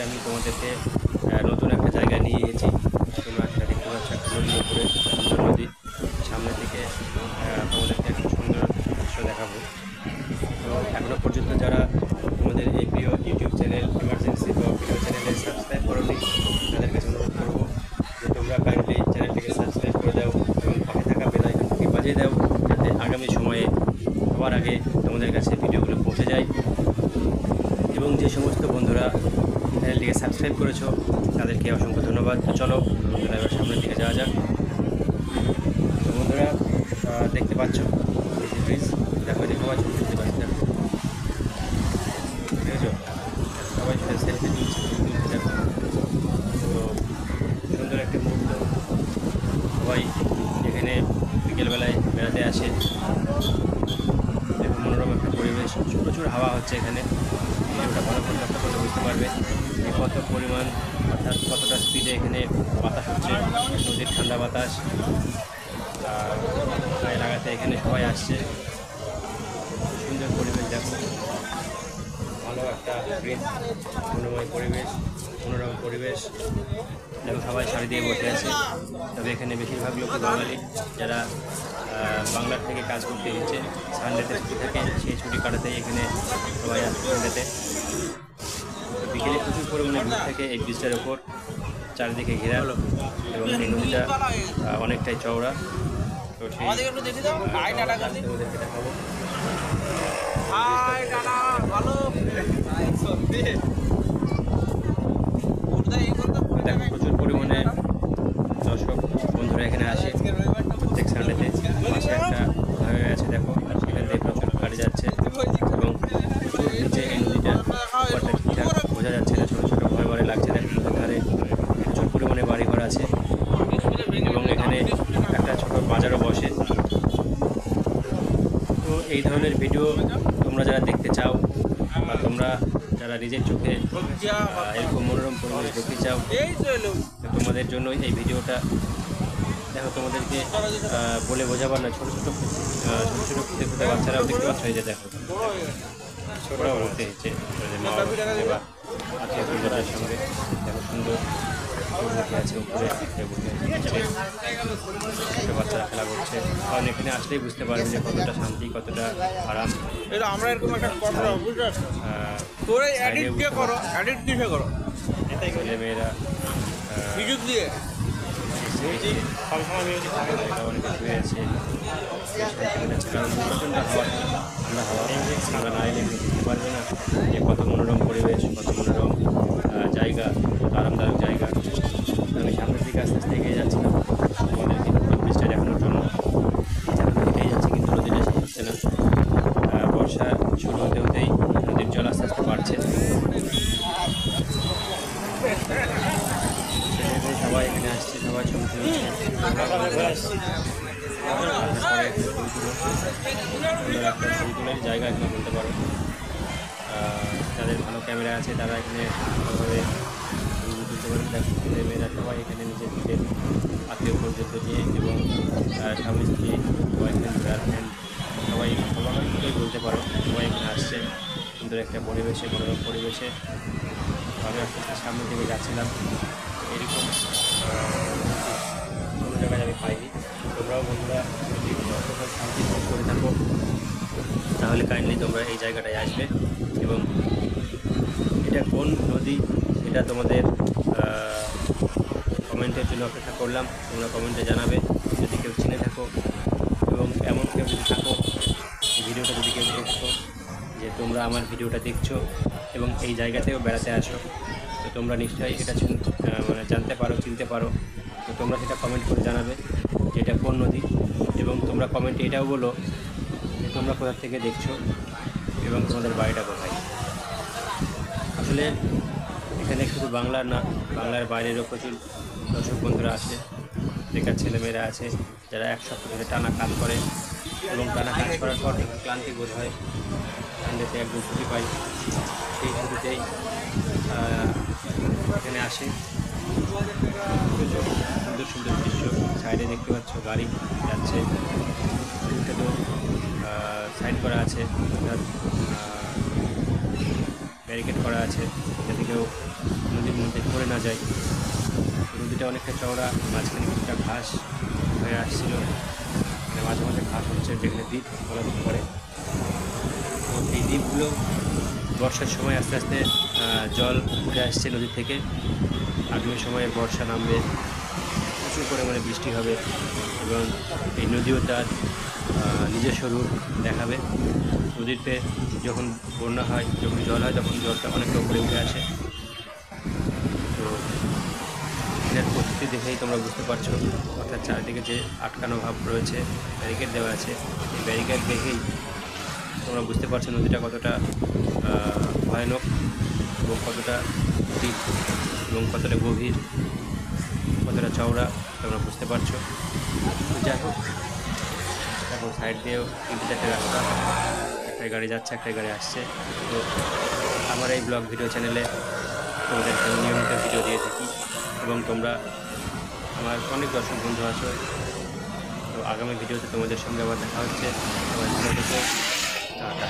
আমি তোমাদেরকে নতুন একটা জায়গায় নিয়ে গেছি। তোমরা একটা দেখতে পাচ্ছ, একটা নদীর উপরে সুন্দর নদী। সামনে থেকে তোমাদেরকে একটা সুন্দর দৃশ্য দেখাবো। তো এখনও পর্যন্ত যারা তোমাদের এই প্রিয় ইউটিউব চ্যানেল ইমার্জেন্সি বা প্রিয় চ্যানেলে সাবস্ক্রাইব করোনি, তাদের কাছে অনুরোধ করবো যে তোমরা কাইন্ডলি চ্যানেলটিকে সাবস্ক্রাইব করে দাও এবং পাশে থাকা বেল আইকনটিকে বাজিয়ে দাও, যাতে আগামী সময়ে সবার আগে তোমাদের কাছে ভিডিওগুলো পৌঁছে যায়। এবং যে সমস্ত বন্ধুরা চ্যানেলটিকে সাবস্ক্রাইব করেছো তাদেরকে অসংখ্য ধন্যবাদ। তো চলো বন্ধুরা এবার সামনের দিকে যাওয়া যাক। তো বন্ধুরা দেখতে পাচ্ছ ব্রিজ, দেখো দেখতে পাচ্ছ, দেখতে পাচ্ছ, দেখো ঠিক আছে, সবাই সেলফি তুলছে, দেখো। তো সুন্দর একটা মুহূর্ত, সবাই এখানে বিকেলবেলায় বেড়াতে আসে। দেখো মনোরম একটা পরিবেশ, প্রচুর হাওয়া হচ্ছে এখানে। ভিডিওটা ভালো করে লক্ষ্য করলে বুঝতে পারবে যে কত পরিমাণ, অর্থাৎ কতটা স্পিডে এখানে বাতাস হচ্ছে, নদীর ঠান্ডা বাতাস গায়ে লাগাতে এখানে সবাই আসছে। সুন্দর পরিবেশ, দেখো ভালো একটা গ্রিন মনোময় পরিবেশ, মনোরম পরিবেশ। দেখো সবাই শাড়ি দিয়ে বসে আছে, তবে এখানে বেশিরভাগ লোক বাঙালি, যারা বাংলার থেকে কাজ করতে এসেছে। সানডেতে ছুটি থাকে, সেই ছুটি কাটাতেই এখানে সবাই আসে সানডেতে। বিকেলে প্রচুর পরিমাণে ভিড় থাকে এই ব্রিজটার ওপর, চারিদিকে ঘেরা, এবং এই নদীটা অনেকটাই চওড়া। তো সেই ওদেরকে দেখাবো। দেখো প্রচুর পরিমাণে দর্শক বন্ধুরা এখানে আসে প্রত্যেক সানডেতে। পাশে একটা হাইওয়ে আছে, দেখো সেখান থেকে প্রচুর গাড়ি যাচ্ছে এবং প্রচুর নিচে এই নদীটা ঠিকঠাক বোঝা যাচ্ছে না, ছোটো ছোটো ভয় ভয় লাগছে। দেখো নদীর ধারে প্রচুর পরিমাণে বাড়িঘর আছে এবং এখানে একটা ছোট বাজারও বসে। তো এই ধরনের ভিডিও তোমরা যারা দেখতে চাও বা তোমরা যারা নিজের চোখে এরকম মনোরম পরিবেশ দেখতে চাও, তোমাদের জন্য এই ভিডিওটা। দেখো তোমাদেরকে বলে বোঝাবার না, ছোটো ছোটো খুঁতে খুঁতে বাচ্চারাও দেখতে পাচ্ছ, এই যে দেখো ছোটরাও ঘুরতে এসেছে মা বা আত্মীয় পরিবারের সঙ্গে। দেখো সুন্দর বসে আছে উপরে, ছোটো বাচ্চারা খেলা করছে। কারণ এখানে আসলেই বুঝতে পারবে যে কতটা শান্তি, কতটা আরাম। আমরা এরকম একটা কথা বুঝতে তোরা এডিট কে করো, এডিট কিসে করো? ছেলে মেয়েরা মিউজিক দিয়ে অনেকে শুয়ে আছে, কারণ প্রচণ্ড হাওয়া, ঠান্ডা হাওয়া। ঠান্ডা না এলে বুঝতে পারবে না যে কত মনোরম পরিবেশ, কত মনোরম জায়গা, কত আরামদায়ক জায়গা। আমি সামনের দিকে আস্তে আস্তে এগিয়ে যাচ্ছিলাম আমাদেরকে ব্রিজটা দেখানোর জন্য। হেঁটেই যাচ্ছি, কিন্তু নদীটা শেষ হচ্ছে না। বর্ষা শুরু হতে হতেই নদীর জল আস্তে আস্তে বাড়ছে। সবাই এখানে আসছে, সবাই ছবি তুলছে। একটা ছবি তোলার জায়গা এখানে বলতে পারো। যাদের ভালো ক্যামেরা আছে তারা এখানে ভালোভাবে ছবি তুলতে পারেন। দেখো ছেলে মেয়েরা সবাই এখানে নিজেদের আত্মীয় পর্যন্ত নিয়ে এবং স্বামী স্ত্রী, বয়ফ্রেন্ড, গার্লফ্রেন্ড, সবাই সবাই বলতে পারো, সবাই এখানে আসছে সুন্দর একটা পরিবেশে, মনোরম পরিবেশে। আমি আস্তে আস্তে সামনের দিকে যাচ্ছিলাম। এরকম কোনো জায়গায় আমি পাইনি। তোমরাও বন্ধুরা যদি শান্তি ভোগ করে থাকো তাহলে কাইন্ডলি তোমরা এই জায়গাটায় আসবে। এবং এটা কোন নদী এটা তোমাদের কমেন্টের জন্য অপেক্ষা করলাম। তোমরা কমেন্টে জানাবে যদি কেউ চিনে থাকো, এবং এমন কেউ যদি থাকো ভিডিওটা যদি কেউ দেখছো যে তোমরা আমার ভিডিওটা দেখছো এবং এই জায়গাতেও বেড়াতে আসো, তো তোমরা নিশ্চয়ই এটা মানে জানতে পারো, চিনতে পারো। তো তোমরা সেটা কমেন্ট করে জানাবে যে এটা কোন নদী, এবং তোমরা কমেন্টে এটাও বলো যে তোমরা কোথা থেকে দেখছো এবং তোমাদের বাড়িটা কোথায়। আসলে এখানে শুধু বাংলার না, বাংলার বাইরেরও প্রচুর দর্শক বন্ধুরা আসে। বেকার ছেলেমেয়েরা আছে যারা এক সপ্তাহ ধরে টানা কাজ করে এবং টানা কাজ করার পর একটু ক্লান্তি বোধ হয়, সানডেতে একদিন ছুটি পাই, সেই ছুটিতেই এখানে আসে। সুন্দর সুন্দর দৃশ্য, সাইডে দেখতে পাচ্ছ গাড়ি যাচ্ছে, তো সাইড করা আছে, অর্থাৎ ব্যারিকেড করা আছে যাতে কেউ নদীর মধ্যে পড়ে না যায়। নদীটা অনেকটা চওড়া, মাঝখানে কিছুটা ঘাস হয়ে আসছিল, মানে মাঝে মাঝে ঘাস হচ্ছে যেখানে দ্বীপ বলা যেতে পারে। তো এই দ্বীপগুলো বর্ষার সময় আস্তে আস্তে জল উঠে আসছে নদী থেকে। আগামী সময়ে বর্ষা নামবে, প্রচুর পরিমাণে বৃষ্টি হবে এবং এই নদীও তার নিজস্ব রূপ দেখাবে। নদীতে যখন বন্যা হয়, যখন জল হয়, তখন জলটা অনেকটা উপরে উঠে আসে। তো এটার প্রকৃতি দেখেই তোমরা বুঝতে পারছো, অর্থাৎ চারিদিকে যে আটকানো ভাব রয়েছে, ব্যারিকেড দেওয়া আছে, এই ব্যারিকেড দেখেই তোমরা বুঝতে পারছো নদীটা কতটা ভয়ানক এবং কতটা ডিপ এবং কতটা গভীর, কতটা চওড়া তোমরা বুঝতে পারছো। তো যাই হোক, এখন সাইড দিয়েও 3-4টে রাস্তা, একটাই গাড়ি যাচ্ছে, একটাই গাড়ি আসছে। তো আমার এই ব্লগ ভিডিও চ্যানেলে তোমাদেরকে নিয়মিত ভিডিও দিয়ে থাকি এবং তোমরা আমার অনেক দর্শক বন্ধু আছো। তো আগামী ভিডিওতে তোমাদের সঙ্গে আবার দেখা হচ্ছে। সবাই ভালো থেকো, টাটা।